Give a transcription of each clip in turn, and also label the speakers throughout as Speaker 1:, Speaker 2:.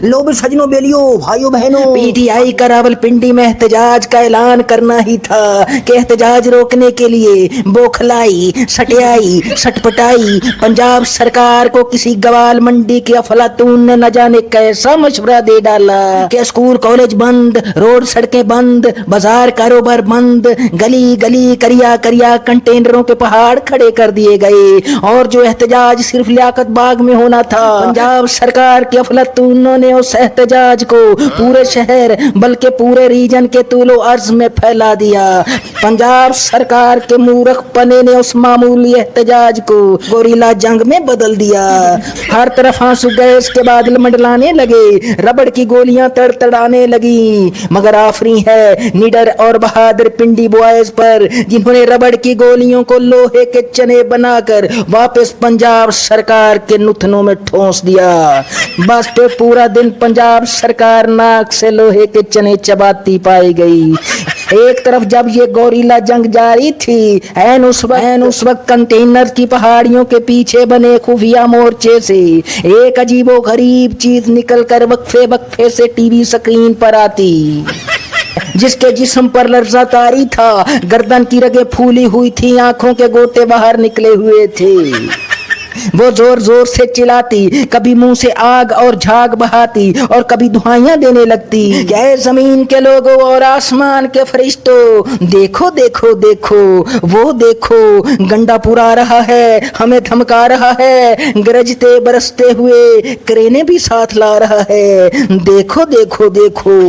Speaker 1: लो भी सजनों बेलियो भाइयों बहनों, पीटीआई का रावलपिंडी में एहतजाज का ऐलान करना ही था कि एहतजाज रोकने के लिए बौखलाई, सटियाई, सटपटाई पंजाब सरकार को किसी गवाल मंडी की अफलातून ने न जाने कैसा मशवरा दे डाला कि स्कूल कॉलेज बंद, रोड सड़कें बंद, बाजार कारोबार बंद, गली गली करिया करिया कंटेनरों के पहाड़ खड़े कर दिए गए। और जो एहतजाज सिर्फ लियाकत बाग में होना था, पंजाब सरकार के अफलातूनों ने उस एहतजाज को पूरे शहर बल्कि पूरे रीजन के तूलो अर्ज में फैला दिया। पंजाब सरकार के मूर्ख पने ने उस मामूली एहतजाज को गोरीला जंग में बदल दिया। हर तरफ आंसू गैस के बादल मंडलाने लगे, रबड़ की गोलियां तड़तड़ाने लगी। मगर आफरी है निडर और बहादुर पिंडी बॉयज पर, जिन्होंने रबड़ की गोलियों को लोहे के चने बनाकर वापस पंजाब सरकार के नुथनों में ठोंस दिया। बस पे पूरा दिन पंजाब सरकार नाक से लोहे के चने चबाती पाई गई। एक तरफ जब ये गोरीला जंग जारी थी, ऐन उस वक्त कंटेनर की पहाड़ियों के पीछे बने खुफिया मोर्चे से एक अजीबो गरीब चीज निकलकर वक्फे वक्फे से टीवी स्क्रीन पर आती, जिसके जिस्म पर लर्जा तारी था, गर्दन की रगें फूली हुई थी, आंखों के गोटे बाहर निकले हुए थे। वो जोर जोर से चिल्लाती, कभी मुंह से आग और झाग बहाती और कभी दुहाइयां देने लगती। क्या जमीन के लोगों और आसमान के फरिश्तों, देखो देखो देखो, वो देखो गंडापुर आ रहा है, हमें धमका रहा है, गरजते बरसते हुए क्रेने भी साथ ला रहा है, देखो देखो देखो।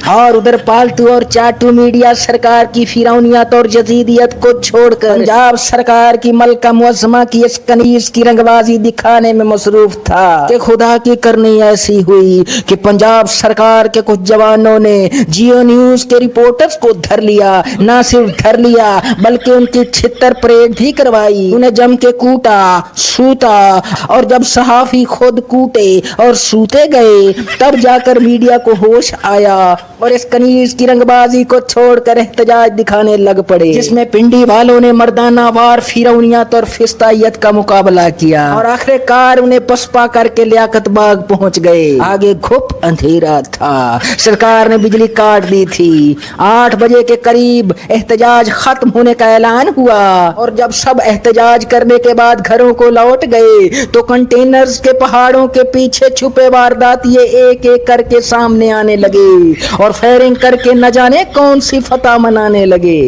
Speaker 1: और उधर पालतू और चाटू मीडिया सरकार की फिरौनियत और जदीदियत को छोड़कर पंजाब सरकार की मलका मुअज्जमा की इस कनीज की रंगबाजी दिखाने में मसरूफ था कि खुदा की करनी ऐसी हुई कि पंजाब सरकार के कुछ जवानों ने जियो न्यूज के रिपोर्टर्स को धर लिया। ना सिर्फ धर लिया बल्कि उनकी छितर परेड भी करवाई, उन्हें जम के कूटा, सूता, और जब सहाफी खुद कूटे और सूते गए तब जाकर मीडिया को होश आया और इस कनीज की रंगबाजी को छोड़कर एहतजाज दिखाने लग पड़े, जिसमें पिंडी वालों ने मर्दाना वार फिरौनियत और फिस्तायत का मुकाबला किया और आखिरकार उन्हें पसपा करके लियाकत बाग पहुंच गए। आगे घुप अंधेरा था, सरकार ने बिजली काट दी थी। 8 बजे के करीब एहतजाज खत्म होने का ऐलान हुआ और जब सब एहतजाज करने के बाद घरों को लौट गए तो कंटेनर्स के पहाड़ों के पीछे छुपे वारदात ये एक एक करके सामने आने लगे और फायरिंग करके न जाने कौन सी फतह मनाने लगे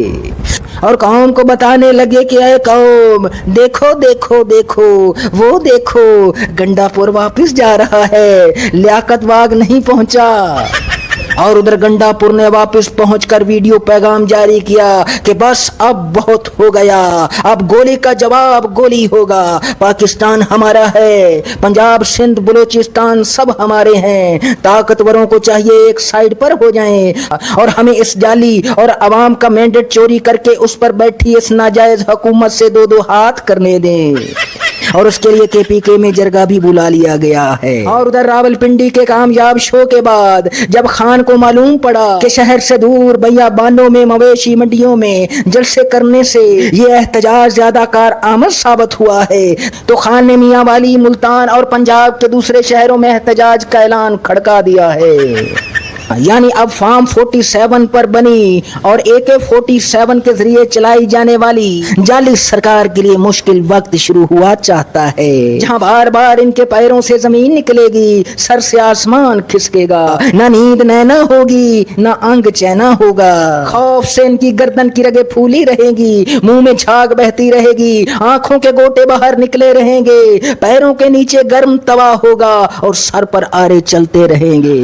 Speaker 1: और कौम को बताने लगे कि ऐ कौम, देखो देखो देखो, वो देखो गंडापुर वापस जा रहा है, लियाकत बाग नहीं पहुंचा। और उधर गंडापुर ने वापस पहुंचकर वीडियो पैगाम जारी किया कि बस अब बहुत हो गया, अब गोली का जवाब गोली होगा, पाकिस्तान हमारा है, पंजाब सिंध बलूचिस्तान सब हमारे हैं, ताकतवरों को चाहिए एक साइड पर हो जाएं और हमें इस जाली और अवाम का मैंडेट चोरी करके उस पर बैठी इस नाजायज हुकूमत से दो दो हाथ करने दें। और उसके लिए केपीके में जरगा भी बुला लिया गया है। और उधर रावलपिंडी के कामयाब शो के बाद जब खान को मालूम पड़ा कि शहर से दूर बियाबानों में, मवेशी मंडियों में जलसे करने से ये एहतजाज ज्यादा कारआमद साबित हुआ है तो खान ने मियां वाली, मुल्तान और पंजाब के दूसरे शहरों में एहतजाज का ऐलान खड़का दिया है। यानी अब फार्म 47 पर बनी और AK-47 के जरिए चलाई जाने वाली जाली सरकार के लिए मुश्किल वक्त शुरू हुआ चाहता है, जहां बार बार इनके पैरों से जमीन निकलेगी, सर से आसमान खिसकेगा, न नींद नैना होगी, न अंग चैना होगा, खौफ से इनकी गर्दन की रगें फूली रहेंगी, मुंह में झाग बहती रहेगी, आंखों के गोटे बाहर निकले रहेंगे, पैरों के नीचे गर्म तवा होगा और सर पर आरे चलते रहेंगे।